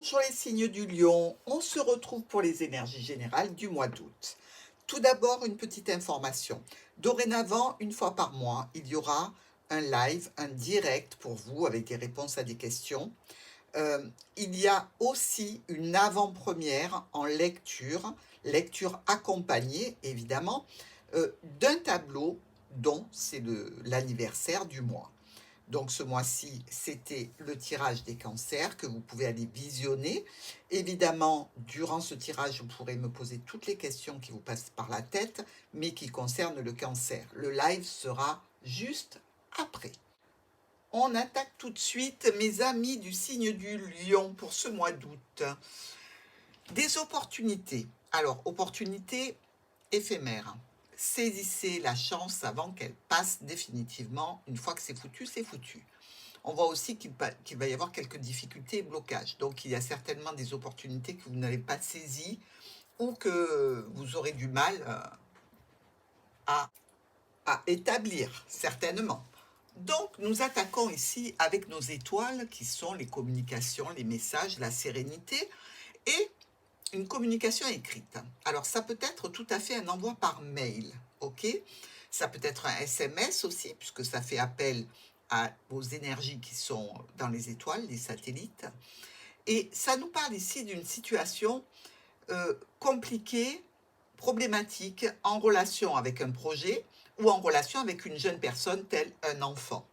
Bonjour les signes du lion, on se retrouve pour les énergies générales du mois d'août. Tout d'abord, une petite information. Dorénavant, une fois par mois, il y aura un live, un direct pour vous avec des réponses à des questions. Il y a aussi une avant-première en lecture, lecture accompagnée évidemment, d'un tableau dont c'est l'anniversaire du mois. Donc ce mois-ci, c'était le tirage des cancers que vous pouvez aller visionner. Évidemment, durant ce tirage, vous pourrez me poser toutes les questions qui vous passent par la tête, mais qui concernent le cancer. Le live sera juste après. On attaque tout de suite, mes amis du signe du lion, pour ce mois d'août. Des opportunités. Alors, opportunités éphémères. Saisissez la chance avant qu'elle passe définitivement. Une fois que c'est foutu, c'est foutu. On voit aussi qu'il va y avoir quelques difficultés et blocages. Donc, il y a certainement des opportunités que vous n'avez pas saisies ou que vous aurez du mal à établir, certainement. Donc, nous attaquons ici avec nos étoiles qui sont les communications, les messages, la sérénité et une communication écrite. Alors, ça peut être tout à fait un envoi par mail, ok? Ça peut être un SMS aussi, puisque ça fait appel aux énergies qui sont dans les étoiles, les satellites. Et ça nous parle ici d'une situation compliquée, problématique, en relation avec un projet ou en relation avec une jeune personne, telle un enfant.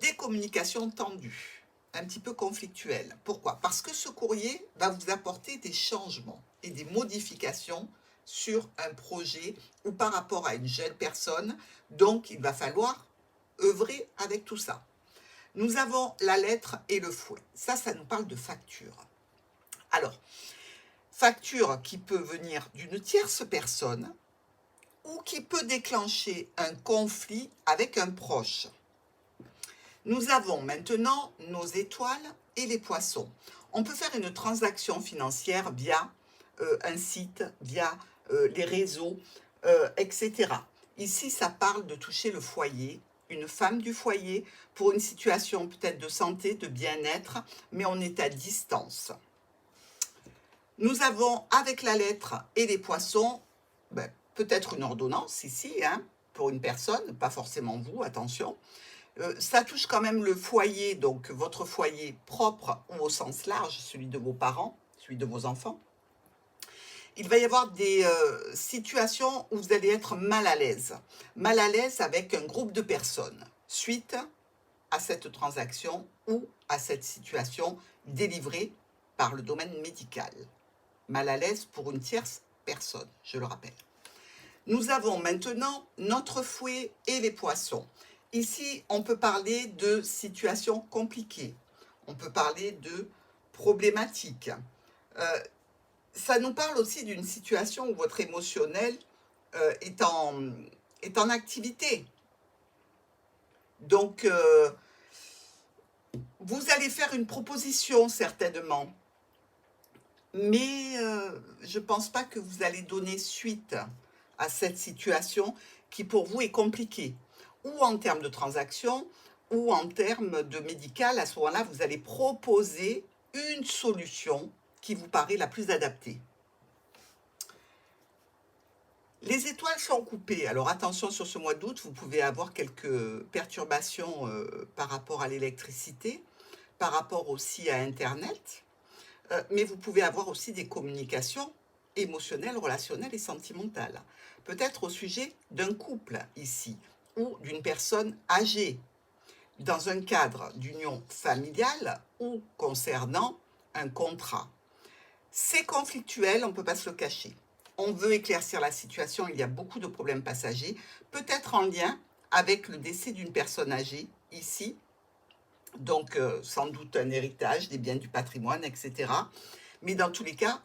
Des communications tendues, un petit peu conflictuelles. Pourquoi? Parce que ce courrier va vous apporter des changements et des modifications sur un projet ou par rapport à une jeune personne. Donc, il va falloir œuvrer avec tout ça. Nous avons la lettre et le fouet. Ça nous parle de facture. Alors, facture qui peut venir d'une tierce personne ou qui peut déclencher un conflit avec un proche. Nous avons maintenant nos étoiles et les poissons. On peut faire une transaction financière via un site, via les réseaux, etc. Ici, ça parle de toucher le foyer, une femme du foyer, pour une situation peut-être de santé, de bien-être, mais on est à distance. Nous avons avec la lettre et les poissons, peut-être une ordonnance ici, hein, pour une personne, pas forcément vous, attention. Ça touche quand même le foyer, donc votre foyer propre ou au sens large, celui de vos parents, celui de vos enfants. Il va y avoir des situations où vous allez être mal à l'aise avec un groupe de personnes, suite à cette transaction ou à cette situation délivrée par le domaine médical. Mal à l'aise pour une tierce personne, je le rappelle. Nous avons maintenant notre fouet et les poissons. Ici, on peut parler de situations compliquées. On peut parler de problématiques. Ça nous parle aussi d'une situation où votre émotionnel est en activité. Donc, vous allez faire une proposition certainement. Mais je ne pense pas que vous allez donner suite à cette situation qui pour vous est compliquée. Ou en termes de transaction, ou en termes de médical, à ce moment-là, vous allez proposer une solution qui vous paraît la plus adaptée. Les étoiles sont coupées. Alors attention, sur ce mois d'août, vous pouvez avoir quelques perturbations par rapport à l'électricité, par rapport aussi à Internet. Mais vous pouvez avoir aussi des communications émotionnelles, relationnelles et sentimentales. Peut-être au sujet d'un couple ici, ou d'une personne âgée, dans un cadre d'union familiale ou concernant un contrat. C'est conflictuel, on ne peut pas se le cacher. On veut éclaircir la situation, il y a beaucoup de problèmes passagers, peut-être en lien avec le décès d'une personne âgée ici, donc sans doute un héritage, des biens du patrimoine, etc. Mais dans tous les cas,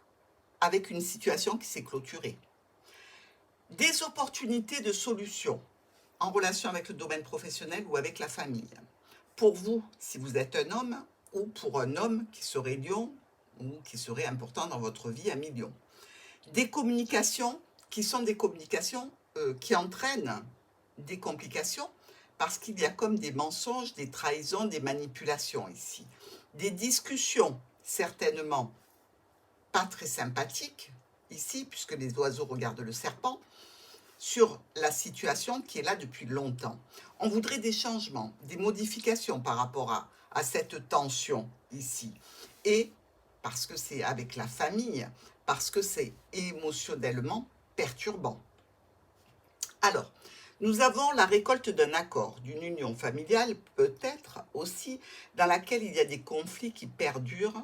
avec une situation qui s'est clôturée. Des opportunités de solutions en relation avec le domaine professionnel ou avec la famille. Pour vous, si vous êtes un homme, ou pour un homme qui serait lion, ou qui serait important dans votre vie à millions. Des communications qui sont des communications qui entraînent des complications, parce qu'il y a comme des mensonges, des trahisons, des manipulations ici. Des discussions certainement pas très sympathique ici, puisque les oiseaux regardent le serpent, sur la situation qui est là depuis longtemps. On voudrait des changements, des modifications par rapport à cette tension ici. Et parce que c'est avec la famille, parce que c'est émotionnellement perturbant. Alors, nous avons la récolte d'un accord, d'une union familiale, peut-être aussi, dans laquelle il y a des conflits qui perdurent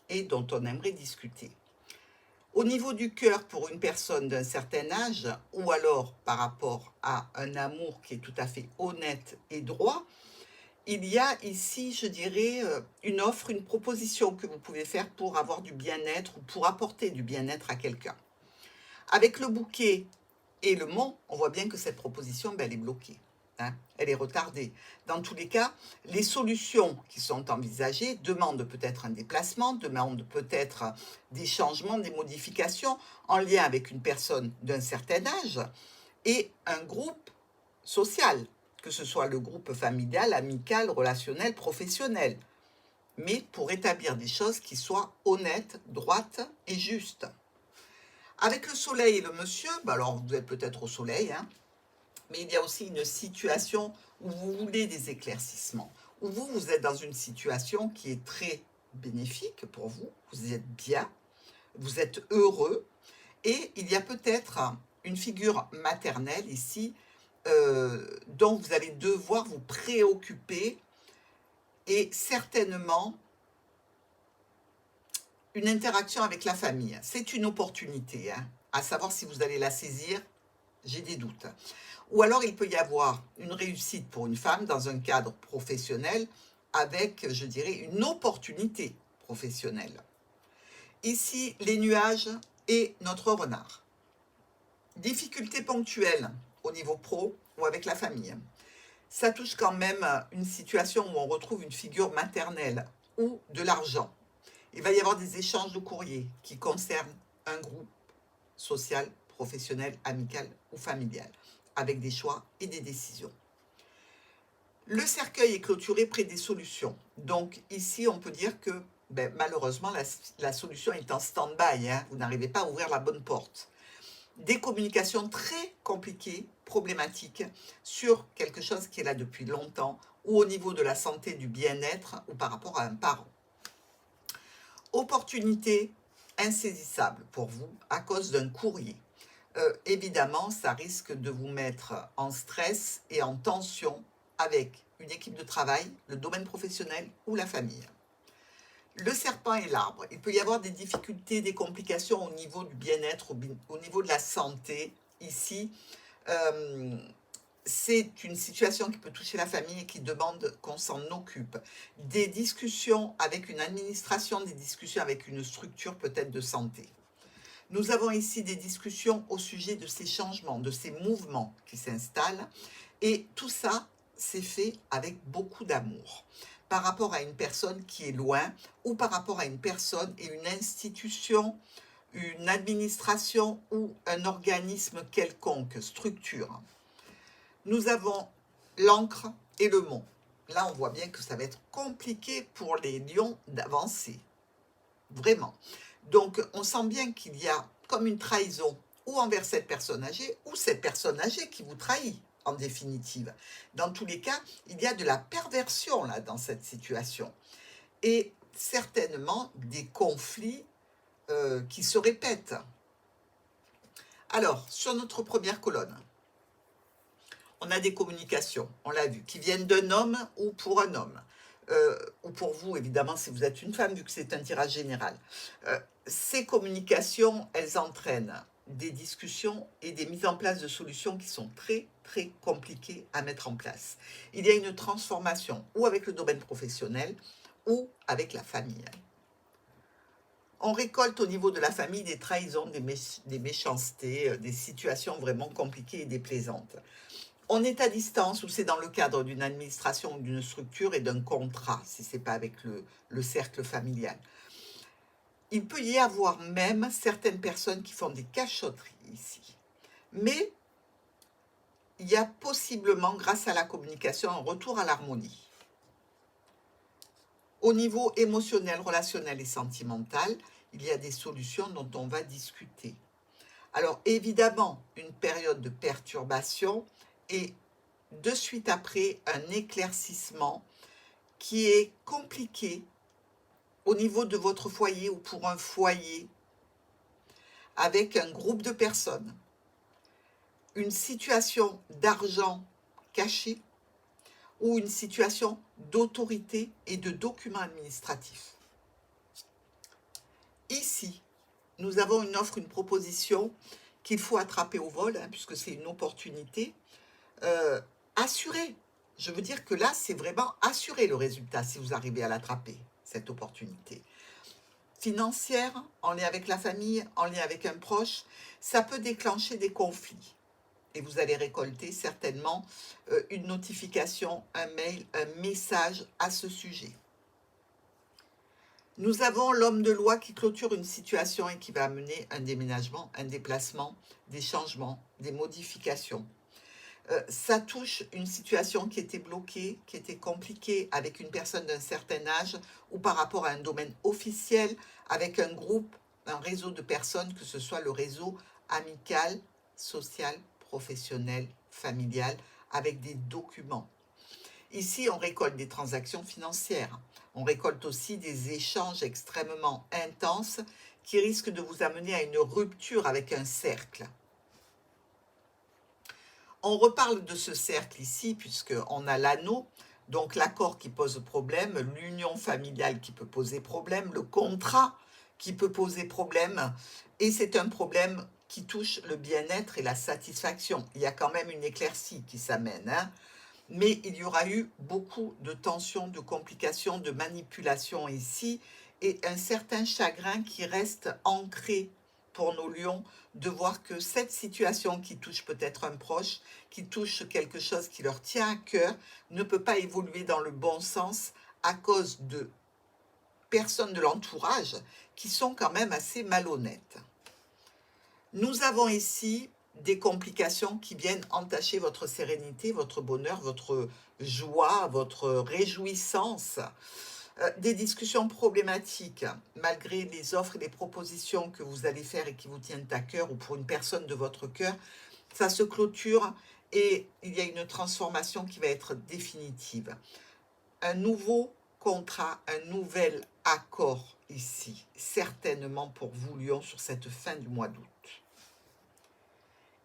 et dont on aimerait discuter. Au niveau du cœur, pour une personne d'un certain âge, ou alors par rapport à un amour qui est tout à fait honnête et droit, il y a ici, je dirais, une offre, une proposition que vous pouvez faire pour avoir du bien-être ou pour apporter du bien-être à quelqu'un. Avec le bouquet et le mont, on voit bien que cette proposition, ben, elle est bloquée. Hein, elle est retardée. Dans tous les cas, les solutions qui sont envisagées demandent peut-être un déplacement, demandent peut-être des changements, des modifications en lien avec une personne d'un certain âge et un groupe social, que ce soit le groupe familial, amical, relationnel, professionnel, mais pour établir des choses qui soient honnêtes, droites et justes. Avec le soleil et le monsieur, ben alors vous êtes peut-être au soleil, hein, mais il y a aussi une situation où vous voulez des éclaircissements, où vous êtes dans une situation qui est très bénéfique pour vous, vous êtes bien, vous êtes heureux, et il y a peut-être une figure maternelle ici dont vous allez devoir vous préoccuper, et certainement une interaction avec la famille. C'est une opportunité, hein, à savoir si vous allez la saisir, j'ai des doutes. Ou alors il peut y avoir une réussite pour une femme dans un cadre professionnel avec, je dirais, une opportunité professionnelle. Ici, les nuages et notre renard. Difficultés ponctuelles au niveau pro ou avec la famille. Ça touche quand même une situation où on retrouve une figure maternelle ou de l'argent. Il va y avoir des échanges de courriers qui concernent un groupe social, professionnel, amical ou familial, avec des choix et des décisions. Le cercueil est clôturé près des solutions. Donc ici, on peut dire que malheureusement, la solution est en stand-by. Hein, vous n'arrivez pas à ouvrir la bonne porte. Des communications très compliquées, problématiques, sur quelque chose qui est là depuis longtemps, ou au niveau de la santé, du bien-être, ou par rapport à un parent. Opportunité insaisissable pour vous à cause d'un courrier. Évidemment, ça risque de vous mettre en stress et en tension avec une équipe de travail, le domaine professionnel ou la famille. Le serpent et l'arbre. Il peut y avoir des difficultés, des complications au niveau du bien-être, au niveau de la santé. Ici, c'est une situation qui peut toucher la famille et qui demande qu'on s'en occupe. Des discussions avec une administration, des discussions avec une structure peut-être de santé. Nous avons ici des discussions au sujet de ces changements, de ces mouvements qui s'installent. Et tout ça, c'est fait avec beaucoup d'amour par rapport à une personne qui est loin ou par rapport à une personne et une institution, une administration ou un organisme quelconque, structure. Nous avons l'encre et le mont. Là, on voit bien que ça va être compliqué pour les lions d'avancer. Vraiment. Donc, on sent bien qu'il y a comme une trahison ou envers cette personne âgée ou cette personne âgée qui vous trahit, en définitive. Dans tous les cas, il y a de la perversion là dans cette situation. Et certainement des conflits qui se répètent. Alors, sur notre première colonne, on a des communications, on l'a vu, qui viennent d'un homme ou pour un homme. Ou pour vous, évidemment, si vous êtes une femme, vu que c'est un tirage général. Ces communications, elles entraînent des discussions et des mises en place de solutions qui sont très, très compliquées à mettre en place. Il y a une transformation, ou avec le domaine professionnel, ou avec la famille. On récolte au niveau de la famille des trahisons, des méchancetés, des situations vraiment compliquées et déplaisantes. On est à distance ou c'est dans le cadre d'une administration ou d'une structure et d'un contrat, si ce n'est pas avec le cercle familial. Il peut y avoir même certaines personnes qui font des cachotteries ici. Mais il y a possiblement, grâce à la communication, un retour à l'harmonie. Au niveau émotionnel, relationnel et sentimental, il y a des solutions dont on va discuter. Alors évidemment, une période de perturbation et de suite après un éclaircissement qui est compliqué au niveau de votre foyer ou pour un foyer avec un groupe de personnes. Une situation d'argent caché ou une situation d'autorité et de documents administratifs. Ici, nous avons une offre, une proposition qu'il faut attraper au vol, puisque c'est une opportunité assurée. Je veux dire que là, c'est vraiment assuré le résultat si vous arrivez à l'attraper, cette opportunité. Financière, en lien avec la famille, en lien avec un proche, ça peut déclencher des conflits. Et vous allez récolter certainement une notification, un mail, un message à ce sujet. Nous avons l'homme de loi qui clôture une situation et qui va amener un déménagement, un déplacement, des changements, des modifications. Ça touche une situation qui était bloquée, qui était compliquée avec une personne d'un certain âge ou par rapport à un domaine officiel, avec un groupe, un réseau de personnes, que ce soit le réseau amical, social, professionnel, familial, avec des documents. Ici, on récolte des transactions financières. On récolte aussi des échanges extrêmement intenses qui risquent de vous amener à une rupture avec un cercle. On reparle de ce cercle ici, puisqu'on a l'anneau, donc l'accord qui pose problème, l'union familiale qui peut poser problème, le contrat qui peut poser problème, et c'est un problème qui touche le bien-être et la satisfaction. Il y a quand même une éclaircie qui s'amène, mais il y aura eu beaucoup de tensions, de complications, de manipulations ici, et un certain chagrin qui reste ancré pour nos lions, de voir que cette situation qui touche peut-être un proche, qui touche quelque chose qui leur tient à cœur, ne peut pas évoluer dans le bon sens à cause de personnes de l'entourage qui sont quand même assez malhonnêtes. Nous avons ici des complications qui viennent entacher votre sérénité, votre bonheur, votre joie, votre réjouissance. Des discussions problématiques, malgré les offres et les propositions que vous allez faire et qui vous tiennent à cœur, ou pour une personne de votre cœur, ça se clôture et il y a une transformation qui va être définitive. Un nouveau contrat, un nouvel accord ici, certainement pour vous, Lion, sur cette fin du mois d'août.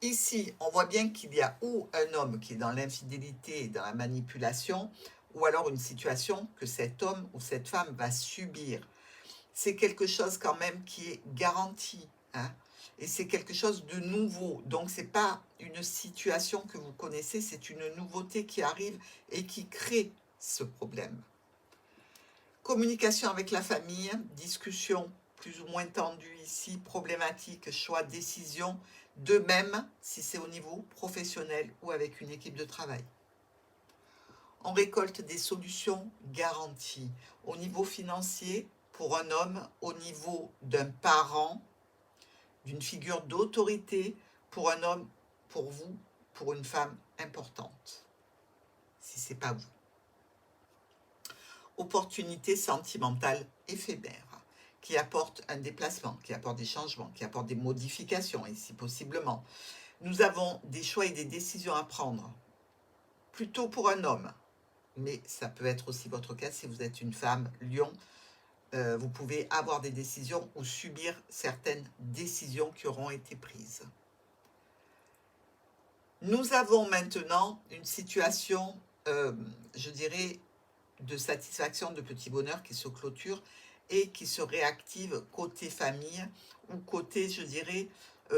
Ici, on voit bien qu'il y a ou un homme qui est dans l'infidélité et dans la manipulation, ou alors une situation que cet homme ou cette femme va subir. C'est quelque chose quand même qui est garanti, et c'est quelque chose de nouveau. Donc, ce n'est pas une situation que vous connaissez, c'est une nouveauté qui arrive et qui crée ce problème. Communication avec la famille, discussion plus ou moins tendue ici, problématique, choix, décision, de même si c'est au niveau professionnel ou avec une équipe de travail. On récolte des solutions garanties au niveau financier pour un homme, au niveau d'un parent, d'une figure d'autorité pour un homme, pour vous, pour une femme importante, si ce n'est pas vous. Opportunité sentimentale éphémère qui apporte un déplacement, qui apporte des changements, qui apporte des modifications ici possiblement. Nous avons des choix et des décisions à prendre, plutôt pour un homme, mais ça peut être aussi votre cas si vous êtes une femme, Lion. Vous pouvez avoir des décisions ou subir certaines décisions qui auront été prises. Nous avons maintenant une situation, je dirais, de satisfaction, de petit bonheur qui se clôture et qui se réactive côté famille ou côté, je dirais,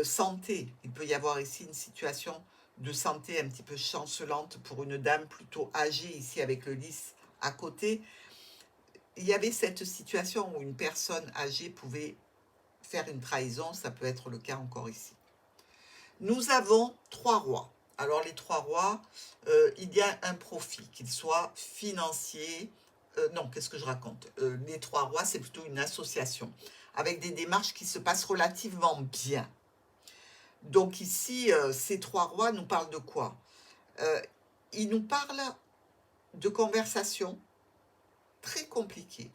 santé. Il peut y avoir ici une situation de santé un petit peu chancelante pour une dame plutôt âgée, ici avec le lys à côté. Il y avait cette situation où une personne âgée pouvait faire une trahison, ça peut être le cas encore ici. Nous avons 3 rois. Alors les 3 rois, il y a un profit, qu'il soit financier, non, qu'est-ce que je raconte? Les 3 rois, c'est plutôt une association, avec des démarches qui se passent relativement bien. Donc ici, ces 3 rois nous parlent de quoi? Ils nous parlent de conversation, très compliqué.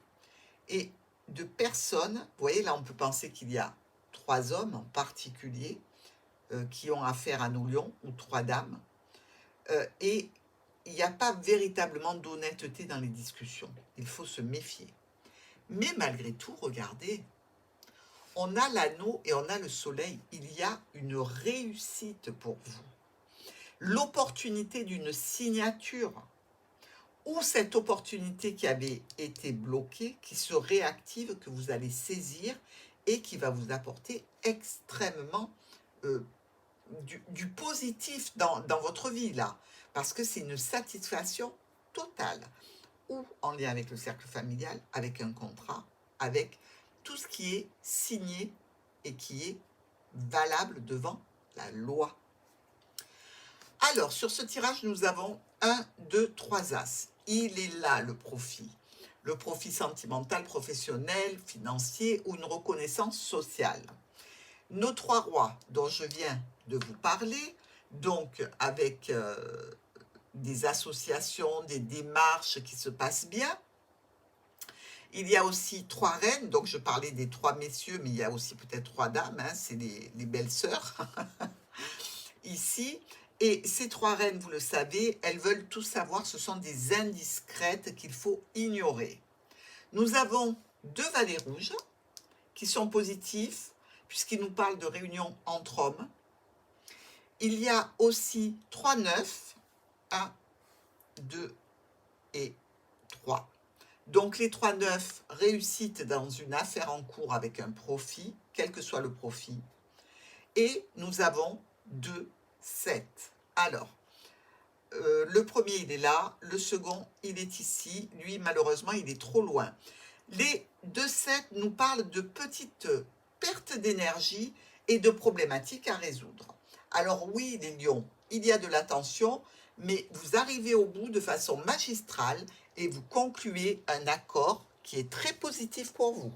Et de personnes, vous voyez là on peut penser qu'il y a 3 hommes en particulier qui ont affaire à nos lions, ou 3 dames, et il n'y a pas véritablement d'honnêteté dans les discussions. Il faut se méfier. Mais malgré tout, regardez, on a l'anneau et on a le soleil. Il y a une réussite pour vous. L'opportunité d'une signature, ou cette opportunité qui avait été bloquée, qui se réactive, que vous allez saisir et qui va vous apporter extrêmement du positif dans votre vie là, parce que c'est une satisfaction totale, ou en lien avec le cercle familial, avec un contrat, avec tout ce qui est signé et qui est valable devant la loi. Alors, sur ce tirage, nous avons 1, 2, 3 as. Il est là le profit. Le profit sentimental, professionnel, financier ou une reconnaissance sociale. Nos 3 rois dont je viens de vous parler, donc avec des associations, des démarches qui se passent bien. Il y a aussi 3 reines, donc je parlais des 3 messieurs, mais il y a aussi peut-être 3 dames, hein, c'est les belles-sœurs, ici. Et ces 3 reines, vous le savez, elles veulent tout savoir, ce sont des indiscrètes qu'il faut ignorer. Nous avons 2 valets rouges qui sont positifs, puisqu'ils nous parlent de réunion entre hommes. Il y a aussi 3 neufs, 1, 2 et 3. Donc les 3 neufs, réussite dans une affaire en cours avec un profit, quel que soit le profit. Et nous avons 2, 7. Alors, le premier il est là, le second il est ici, lui malheureusement il est trop loin. Les 2, 7 nous parlent de petites pertes d'énergie et de problématiques à résoudre. Alors oui les lions, il y a de la tension, mais vous arrivez au bout de façon magistrale et vous concluez un accord qui est très positif pour vous.